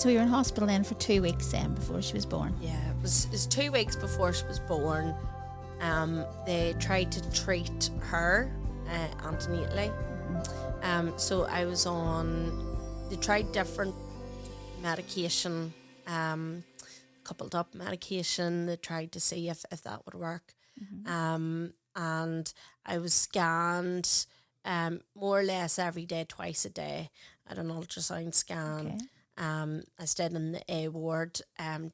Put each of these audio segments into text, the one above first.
So you were in hospital then for 2 weeks then before she was born. Yeah, it was 2 weeks before she was born. They tried to treat her antenatally. So I was on. They tried different medication, coupled up medication. They tried to see if that would work. And I was scanned more or less every day, twice a day. I had an ultrasound scan. Okay. I stayed in the A ward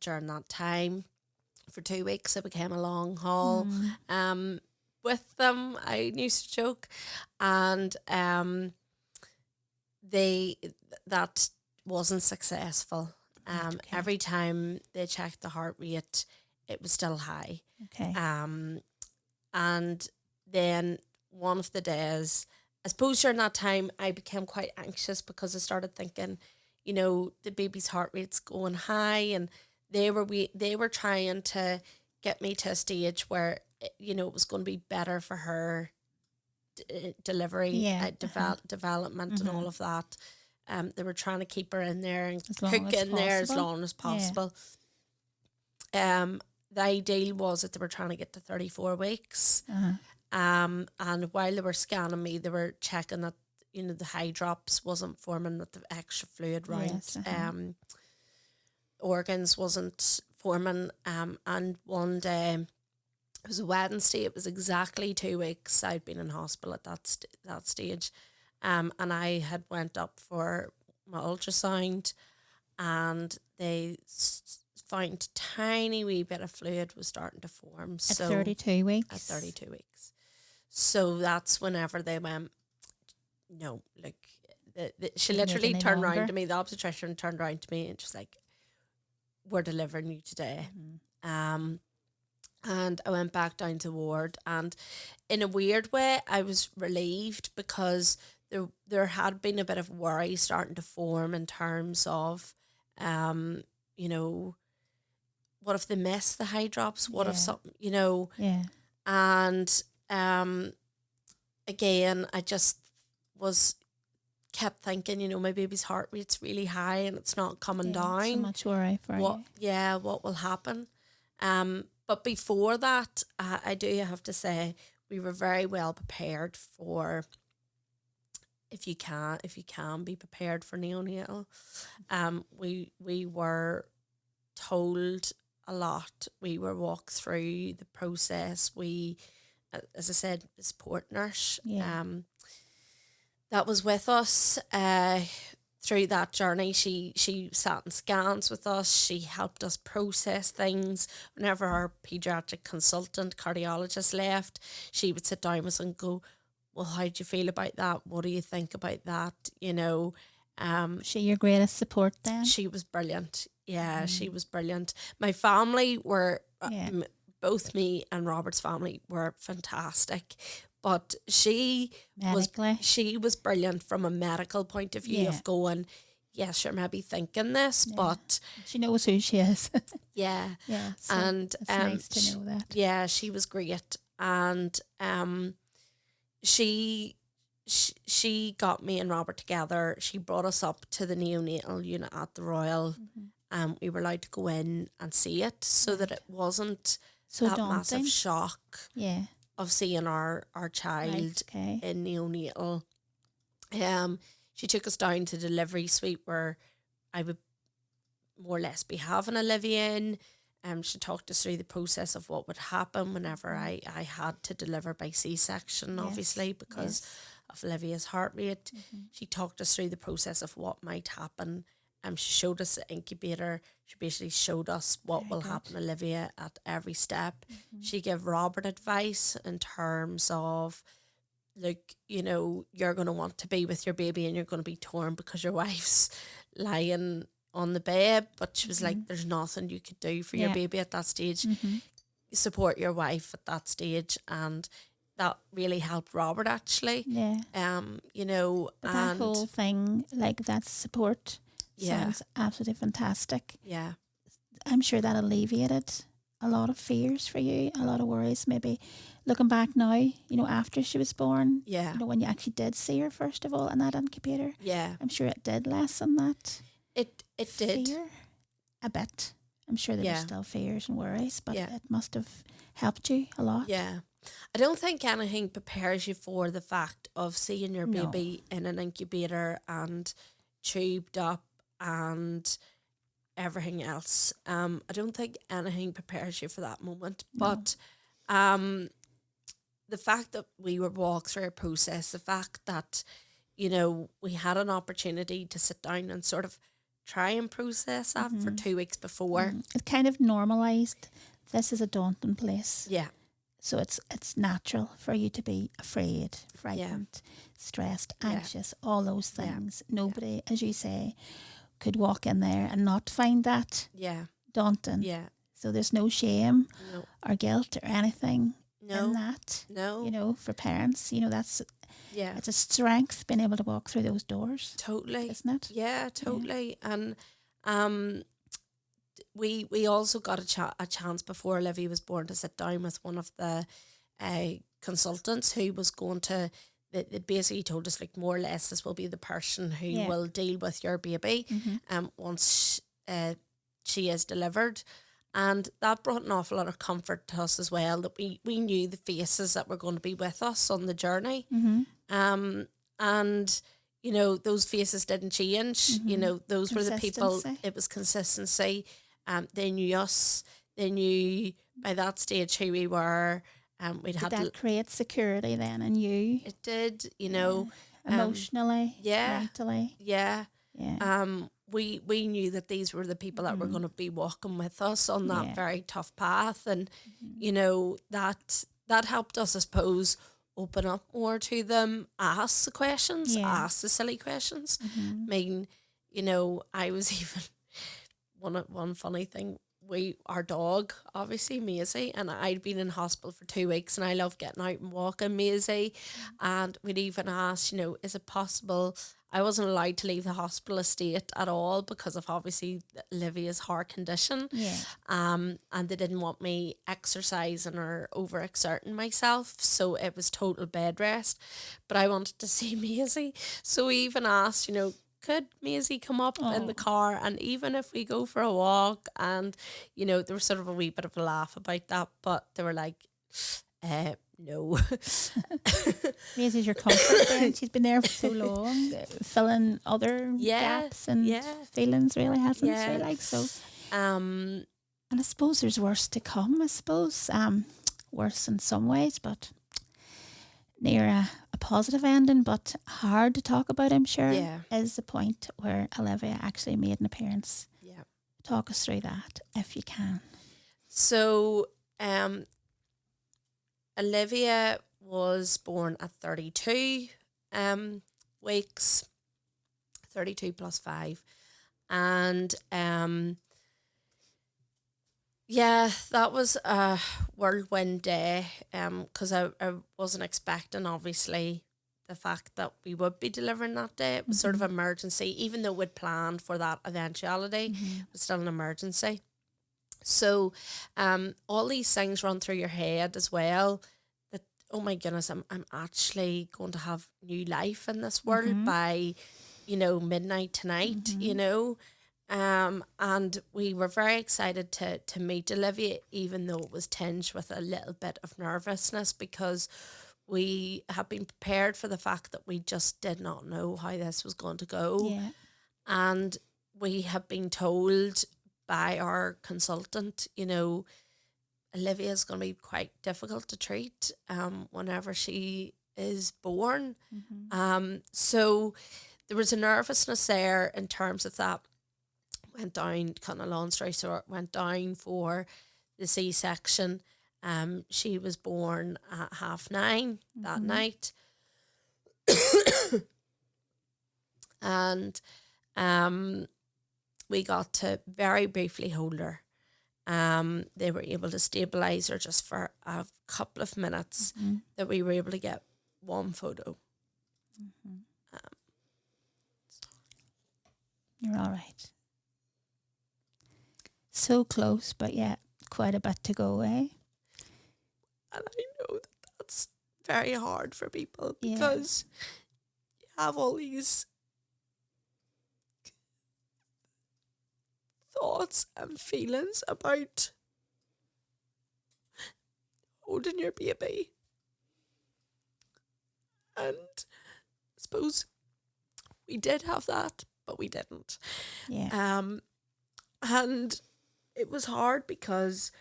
during that time for 2 weeks. It became a long haul with them. I used to joke, and that wasn't successful. Okay. Every time they checked the heart rate, it was still high. Okay. And then one of the days, I suppose during that time, I became quite anxious because I started thinking, you know, the baby's heart rate's going high, and they were trying to get me to a stage where, you know, it was going to be better for her delivery, development, and all of that. They were trying to keep her in there and cook in there as long as possible. The ideal was that they were trying to get to 34 weeks. And while they were scanning me, they were checking that, you know, the high drops wasn't forming, that the extra fluid around organs wasn't forming. And one day, it was a Wednesday, it was exactly 2 weeks I'd been in hospital at that stage. And I had went up for my ultrasound, and they found a tiny wee bit of fluid was starting to form. At 32 weeks? At 32 weeks. So that's whenever they went, no, like, she literally turned around to me, the obstetrician turned around to me and she's like, we're delivering you today. And I went back down to the ward, and in a weird way, I was relieved because there had been a bit of worry starting to form in terms of, you know, what if they miss the high drops? What if something, you know? Yeah. And again, I just kept thinking, you know, my baby's heart rate's really high and it's not coming down. So much worry for you. Yeah, what will happen? But before that, I do have to say we were very well prepared for. If you can be prepared for neonatal, we were told a lot. We were walked through the process. We, as I said, the support nurse, that was with us through that journey. She sat in scans with us. She helped us process things. Whenever our pediatric consultant cardiologist left, she would sit down with us and go, well, how do you feel about that? What do you think about that? You know, she your greatest support then? She was brilliant. Yeah, she was brilliant. My family were, both me and Robert's family were fantastic. But she was brilliant from a medical point of view of going, yes, you're maybe thinking this, but she knows who she is. Yeah. So and it's nice to know that. Yeah, she was great. And she got me and Robert together. She brought us up to the neonatal unit at the Royal. We were allowed to go in and see it so that it wasn't so that daunting. massive shock. Yeah. Of seeing our child in neonatal. She took us down to the delivery suite where I would more or less be having Olivia in. She talked us through the process of what would happen whenever I had to deliver by C-section, obviously, because of Olivia's heart rate. She talked us through the process of what might happen. She showed us the incubator. She basically showed us what will happen to Olivia at every step. She gave Robert advice in terms of, look, you know, you're going to want to be with your baby and you're going to be torn because your wife's lying on the bed. But she was like, there's nothing you could do for your baby at that stage. Support your wife at that stage. And that really helped Robert, actually. Yeah. You know. But that whole thing, like that support... sounds absolutely fantastic. Yeah. I'm sure that alleviated a lot of fears for you, a lot of worries. Maybe looking back now, you know, after she was born, you know, when you actually did see her first of all in that incubator, I'm sure it did lessen that. It did. Fear a bit. I'm sure there were still fears and worries, but it must have helped you a lot. Yeah. I don't think anything prepares you for the fact of seeing your baby in an incubator and tubed up and everything else. I don't think anything prepares you for that moment. No. But the fact that we were walked through a process, the fact that, you know, we had an opportunity to sit down and sort of try and process that for 2 weeks before. It kind of normalised. This is a daunting place. Yeah. So it's natural for you to be afraid, frightened, stressed, anxious, all those things. Nobody, as you say, could walk in there and not find that daunting. Yeah. So there's no shame or guilt or anything in that. No. You know, for parents, you know, that's it's a strength being able to walk through those doors. Totally. Isn't it? Yeah, totally. Yeah. And we also got a chance before Olivia was born to sit down with one of the consultants who was going to, they basically told us, like, more or less this will be the person who will deal with your baby once she is delivered. And that brought an awful lot of comfort to us as well, that we knew the faces that were going to be with us on the journey. And, you know, those faces didn't change. You know, those were the people, it was consistency. They knew us. They knew by that stage who we were. Did that create security then in you? It did, you know. Emotionally, mentally. Yeah. We knew that these were the people that were going to be walking with us on that very tough path. And, you know, that helped us, I suppose, open up more to them, ask the questions, ask the silly questions. I mean, you know, I was even... One funny thing, our dog, obviously Maisie, and I'd been in hospital for 2 weeks, and I love getting out and walking Maisie, and we'd even asked, you know, is it possible? I wasn't allowed to leave the hospital estate at all because of obviously Olivia's heart condition, and they didn't want me exercising or overexerting myself, so it was total bed rest. But I wanted to see Maisie, so we even asked, you know, could Maisie come up in the car, and even if we go for a walk? And, you know, there was sort of a wee bit of a laugh about that, but they were like, no. Maisie's your comfort then. She's been there for so long, filling other gaps and feelings, really, hasn't she? Like, so. And I suppose there's worse to come, I suppose. Worse in some ways, but near a positive ending, but hard to talk about, I'm sure, is the point where Olivia actually made an appearance. Yeah. Talk us through that, if you can. So, Olivia was born at 32 weeks, 32 plus 5. And that was a whirlwind day, because I wasn't expecting, obviously, the fact that we would be delivering that day. It was sort of emergency, even though we'd planned for that eventuality, it was still an emergency. So all these things run through your head as well, that, oh my goodness, I'm actually going to have new life in this world by, you know, midnight tonight, you know. And we were very excited to meet Olivia, even though it was tinged with a little bit of nervousness, because we had been prepared for the fact that we just did not know how this was going to go. Yeah. And we had been told by our consultant, you know, Olivia is going to be quite difficult to treat whenever she is born. So there was a nervousness there in terms of that. Went down, kind of long story short, went down for the C-section. She was born at 9:30 that night. And we got to very briefly hold her. They were able to stabilise her just for a couple of minutes, that we were able to get one photo. You're all right. So close, but yet quite a bit to go, eh? And I know that that's very hard for people, because you have all these thoughts and feelings about holding your baby. And I suppose we did have that, but we didn't. Yeah. And it was hard because,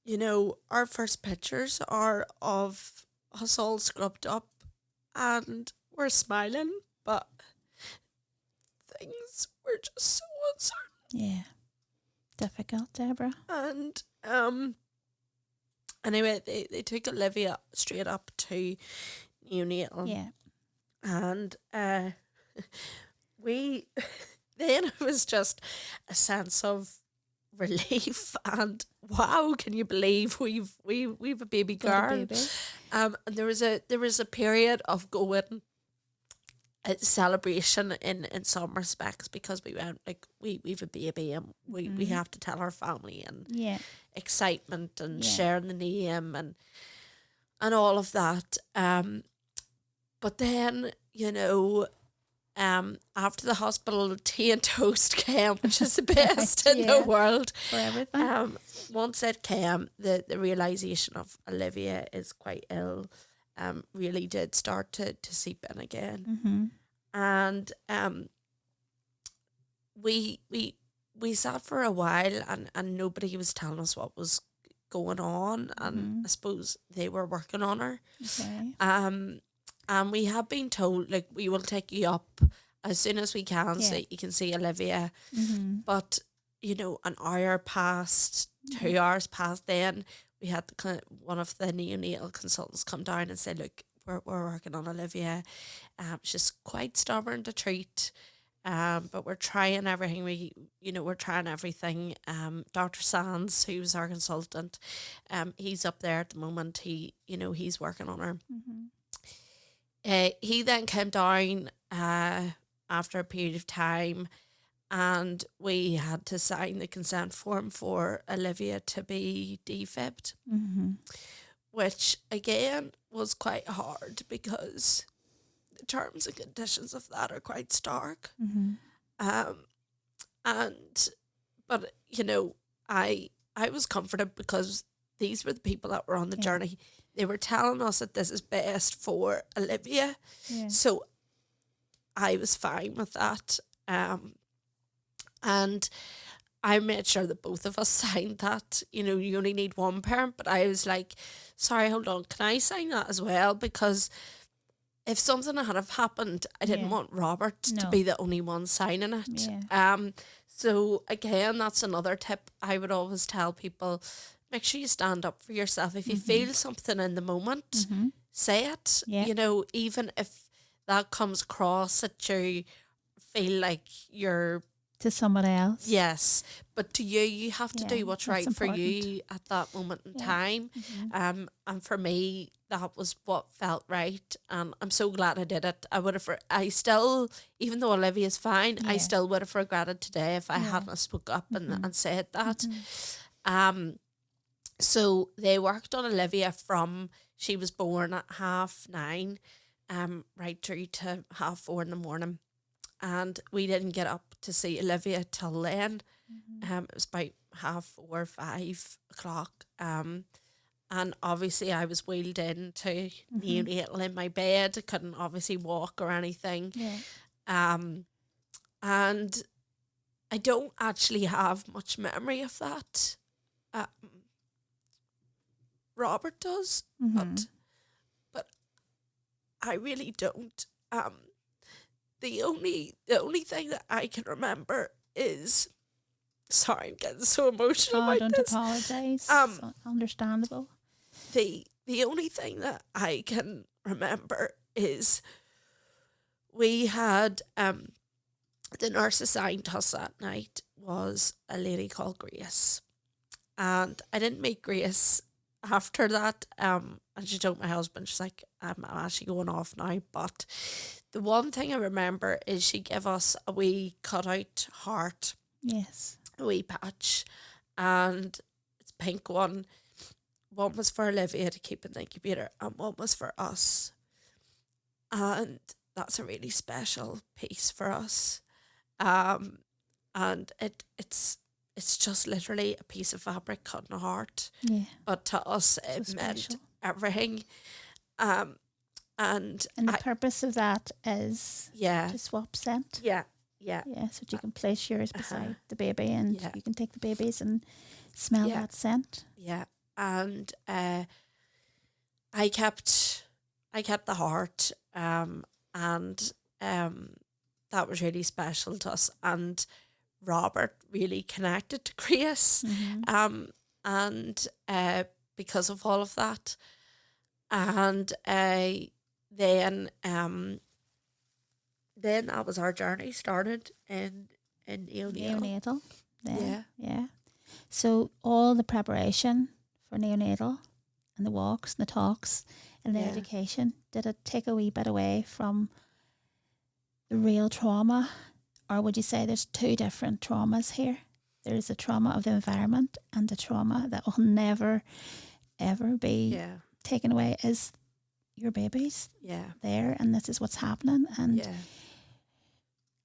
you know, our first pictures are of us all scrubbed up and we're smiling, but things were just so uncertain. Yeah. Difficult, Deborah. And anyway, they took Olivia straight up to neonatal. Yeah. And we then it was just a sense of relief and wow, can you believe we've a baby girl? Baby. And there was a period of going celebration in some respects, because we went like we've a baby and we have to tell our family, and excitement and sharing the name and all of that. But then, you know, after the hospital, tea and toast came, which is the best in the world. For everything. Once it came, the realisation of Olivia is quite ill really did start to seep in again. And we sat for a while and nobody was telling us what was going on, and I suppose they were working on her. Okay. And we have been told, like, we will take you up as soon as we can so that you can see Olivia. But, you know, an hour passed, 2 hours passed, then we had one of the neonatal consultants come down and say, look, we're working on Olivia. She's quite stubborn to treat, but we're trying everything. We're trying everything. Dr. Sands, who's our consultant, he's up there at the moment. He's working on her. He then came down after a period of time, and we had to sign the consent form for Olivia to be defibbed, which again was quite hard because the terms and conditions of that are quite stark. But you know, I was comforted because these were the people that were on the journey. They were telling us that this is best for Olivia. So I was fine with that. And I made sure that both of us signed that. You know, you only need one parent, but I was like, sorry, hold on, can I sign that as well? Because if something had have happened, I didn't want Robert to be the only one signing it. So again, that's another tip I would always tell people. Make sure you stand up for yourself. If you feel something in the moment, say it. You know, even if that comes across that you feel like you're... To somebody else. Yes. But to you, you have to do what's right for you at that moment in time. And for me, that was what felt right. And I'm so glad I did it. I still, even though Olivia's fine, I still would have regretted today if I hadn't spoke up and said that. So they worked on Olivia from she was born at 9:30, right through to 4:30 in the morning. And we didn't get up to see Olivia till then. It was about 4:30, 5 o'clock. And obviously I was wheeled into neonatal in my bed. I couldn't obviously walk or anything. And I don't actually have much memory of that. Robert does, but I really don't. The only thing that I can remember is, sorry, I'm getting so emotional about don't this. Apologise. Understandable. The only thing that I can remember is we had the nurse assigned to us that night was a lady called Grace, and I didn't meet Grace after that, and she told my husband, she's like, I'm actually going off now. But the one thing I remember is she gave us a wee cutout heart. Yes. A wee patch. And it's a pink one. One was for Olivia to keep in the incubator, and one was for us. And that's a really special piece for us. and it's just literally a piece of fabric cut in a heart. Yeah. But to us, it meant everything. And the purpose of that is to swap scent. Yeah. So you can place yours beside the baby, and you can take the babies and smell that scent. Yeah. And I kept the heart, and that was really special to us. And Robert really connected to Grace, and because of all of that. And then that was our journey started in neonatal. Yeah. So all the preparation for neonatal and the walks and the talks and the education, did it take a wee bit away from the real trauma? Or would you say there's two different traumas here? There's the trauma of the environment, and the trauma that will never, ever be taken away is your baby's there, and this is what's happening. And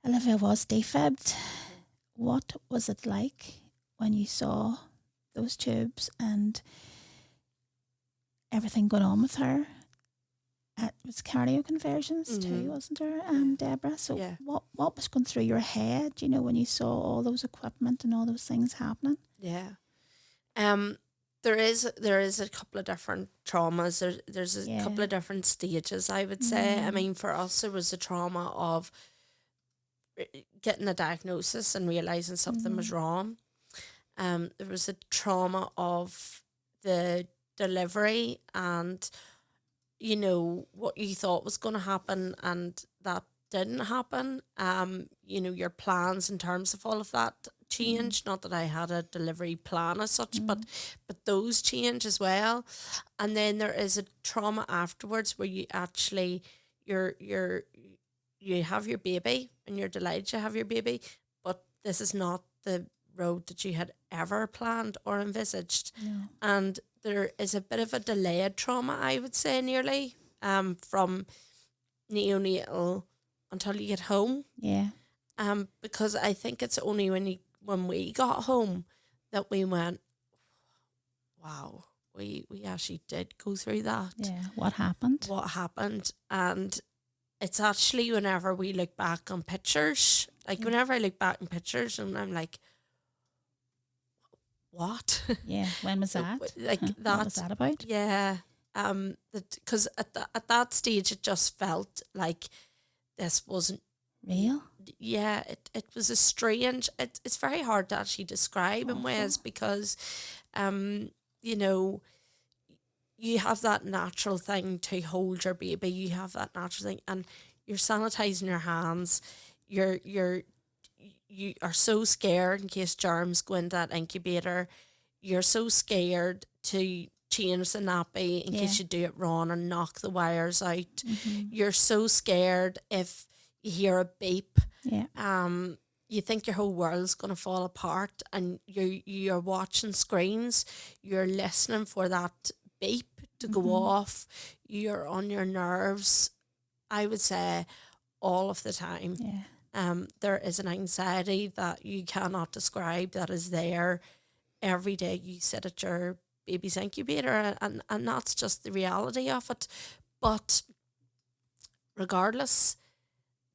Olivia was defibbed. What was it like when you saw those tubes and everything going on with her? It was cardio conversions too, wasn't there, Deborah? So what was going through your head, when you saw all those equipment and all those things happening? Yeah. There is a couple of different traumas. There's a couple of different stages, I would say. I mean, for us, there was the trauma of getting a diagnosis and realising something was wrong. There was a trauma of the delivery and, what you thought was going to happen and that didn't happen. Your plans in terms of all of that changed. Not that I had a delivery plan as such, but those change as well. And then there is a trauma afterwards where you actually you have your baby and you're delighted to have your baby, but this is not the road that you had ever planned or envisaged. No. And there is a bit of a delayed trauma, I would say, nearly from neonatal until you get home. Yeah. Because I think it's only when we got home that we went, wow, we actually did go through that. Yeah. What happened? And it's actually whenever we look back on pictures, whenever I look back on pictures and I'm like, what? Yeah. When was that? That. What was that about? Yeah. Because at that stage it just felt like this wasn't real. Yeah, it was a strange. It's very hard to actually describe in ways because, you have that natural thing to hold your baby. You have that natural thing, and you're sanitizing your hands. You are so scared in case germs go into that incubator. You're so scared to change the nappy in case you do it wrong and knock the wires out. You're so scared if you hear a beep. You think your whole world's going to fall apart, and you're watching screens. You're listening for that beep to go off. You're on your nerves, I would say, all of the time. There is an anxiety that you cannot describe that is there every day you sit at your baby's incubator, and that's just the reality of it. But regardless,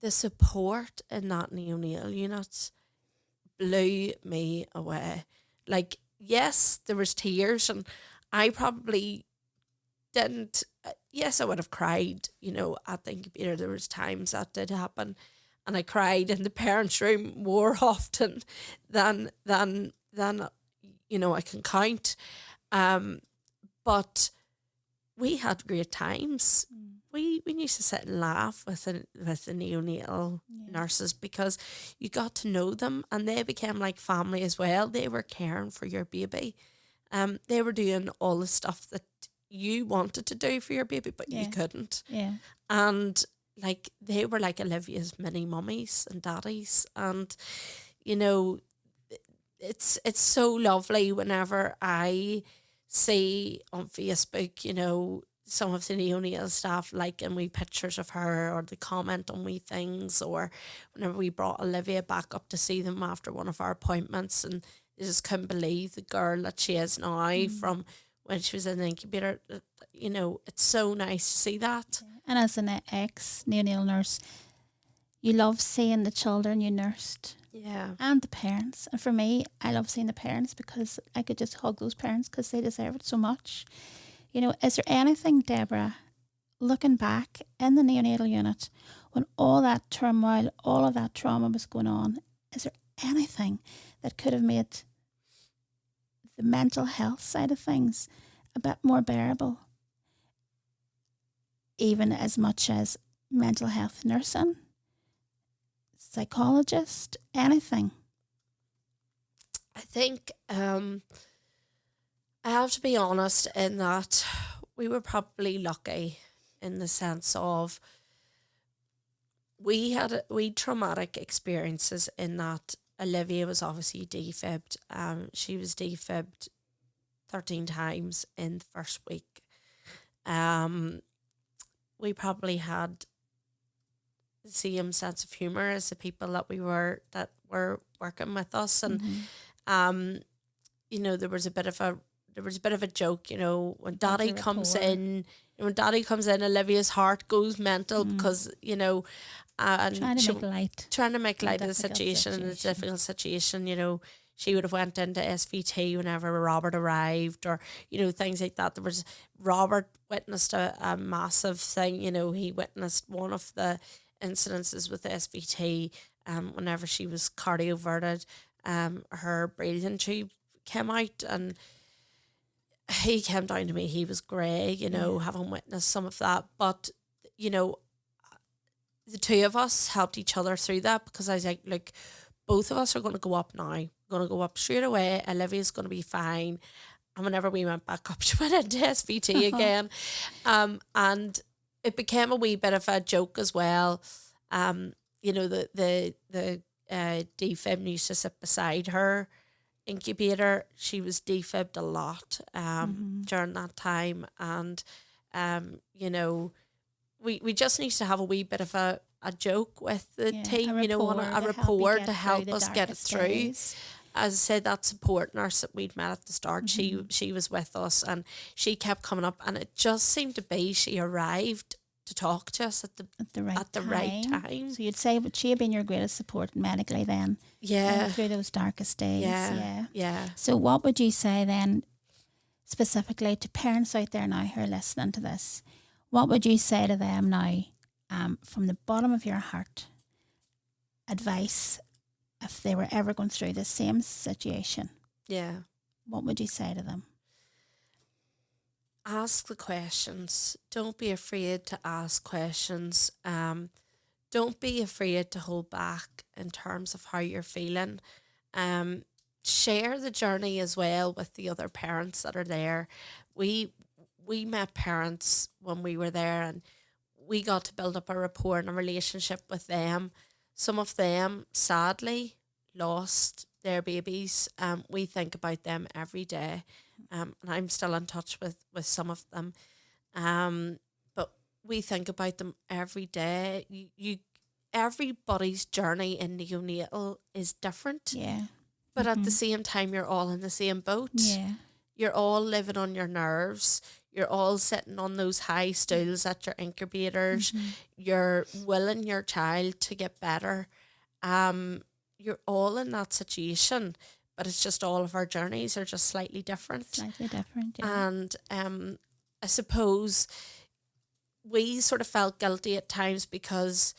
the support in that neonatal unit blew me away. Yes, there was tears, and I probably didn't. Yes, I would have cried, at the incubator. There was times that did happen, and I cried in the parents' room more often than I can count. But we had great times. We used to sit and laugh with the neonatal nurses because you got to know them, and they became like family as well. They were caring for your baby. They were doing all the stuff that you wanted to do for your baby, but you couldn't. Yeah. And they were like Olivia's mini mummies and daddies, and it's so lovely whenever I see on Facebook, some of the neonatal staff liking wee pictures of her, or they comment on wee things, or whenever we brought Olivia back up to see them after one of our appointments, and they just couldn't believe the girl that she is now from when she was in the incubator. You know, it's so nice to see that. And as an ex-neonatal nurse, you love seeing the children you nursed. Yeah. And the parents. And for me, I love seeing the parents because I could just hug those parents because they deserve it so much. You know, is there anything, Deborah, looking back in the neonatal unit when all that turmoil, all of that trauma was going on, is there anything that could have made the mental health side of things a bit more bearable? Even as much as mental health nursing, psychologist, anything? I think I have to be honest in that we were probably lucky in the sense of we had traumatic experiences in that Olivia was obviously defibbed. She was defibbed 13 times in the first week. We probably had the same sense of humour as the people that were working with us, and you know, there was a bit of a joke, you know, when Daddy comes in, Olivia's heart goes mental because, you know, and trying to make light of the situation, and the difficult situation. You know, she would have went into SVT whenever Robert arrived, or, you know, things like that. Robert witnessed a massive thing. You know, he witnessed one of the incidences with the SVT whenever she was cardioverted. Her breathing tube came out, and he came down to me. He was grey, you know, having witnessed some of that. But, you know, the two of us helped each other through that, because I was like, look, both of us are going to go up now. We're going to go up straight away. Olivia's going to be fine. And whenever we went back up, she went into SVT again. And it became a wee bit of a joke as well. You know, the defib used to sit beside her incubator. She was defibbed a lot during that time. And, you know, we just need to have a wee bit of a joke with the team, you know, a rapport to help us get it through. Days. As I said, that support nurse that we'd met at the start, she was with us, and she kept coming up, and it just seemed to be she arrived to talk to us at the right time. So you'd say, would she have been your greatest support medically then? Yeah. Through those darkest days. Yeah. So what would you say then, specifically to parents out there now who are listening to this? What would you say to them now, from the bottom of your heart, advice, if they were ever going through the same situation? Yeah. What would you say to them? Ask the questions. Don't be afraid to ask questions. Don't be afraid to hold back in terms of how you're feeling. Share the journey as well with the other parents that are there. We met parents when we were there, and we got to build up a rapport and a relationship with them. Some of them, sadly, lost their babies. We think about them every day. And I'm still in touch with some of them. But we think about them every day. Everybody's journey in neonatal is different. Yeah. But at the same time, you're all in the same boat. Yeah. You're all living on your nerves. You're all sitting on those high stools at your incubators. You're willing your child to get better. You're all in that situation, but it's just all of our journeys are just slightly different. Yeah. And I suppose we sort of felt guilty at times because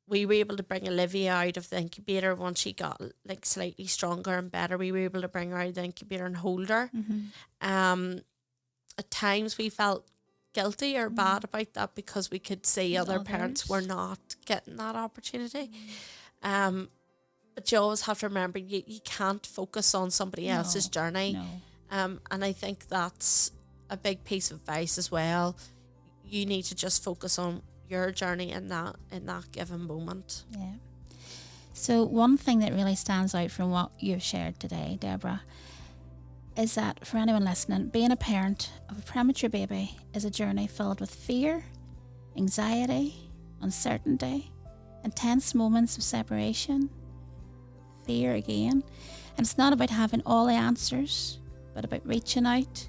we were able to bring Olivia out of the incubator once she got like slightly stronger and better. We were able to bring her out of the incubator and hold her. At times we felt guilty or bad about that because we could see other parents were not getting that opportunity. But you always have to remember you can't focus on somebody else's journey. No. And I think that's a big piece of advice as well. You need to just focus on your journey in that given moment. Yeah. So one thing that really stands out from what you've shared today, Deborah, is that for anyone listening, being a parent of a premature baby is a journey filled with fear, anxiety, uncertainty, intense moments of separation, fear again. And it's not about having all the answers, but about reaching out.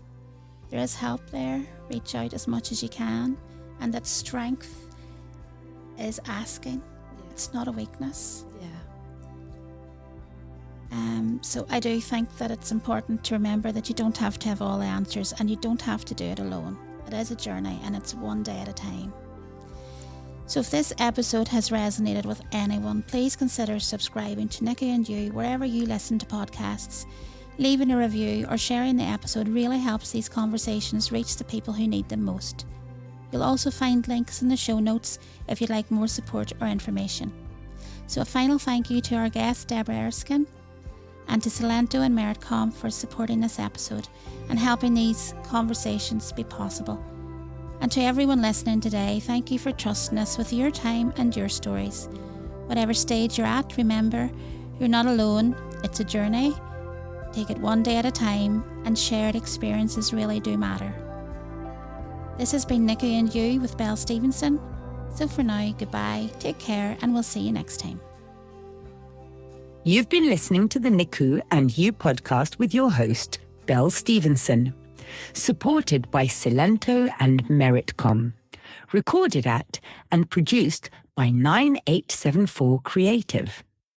There is help there. Reach out as much as you can. And that strength is asking. It's not a weakness. So I do think that it's important to remember that you don't have to have all the answers, and you don't have to do it alone. It is a journey, and it's one day at a time. So if this episode has resonated with anyone, please consider subscribing to NICU You wherever you listen to podcasts. Leaving a review or sharing the episode really helps these conversations reach the people who need them most. You'll also find links in the show notes if you'd like more support or information. So a final thank you to our guest, Deborah Erskine, and to Salento and Meritcom for supporting this episode and helping these conversations be possible. And to everyone listening today, thank you for trusting us with your time and your stories. Whatever stage you're at, remember, you're not alone. It's a journey. Take it one day at a time, and shared experiences really do matter. This has been NICU You with Belle Stevenson. So for now, goodbye, take care, and we'll see you next time. You've been listening to the NICU You podcast with your host, Belle Stevenson, supported by Salento and Meritcom, recorded at and produced by 9874 Creative.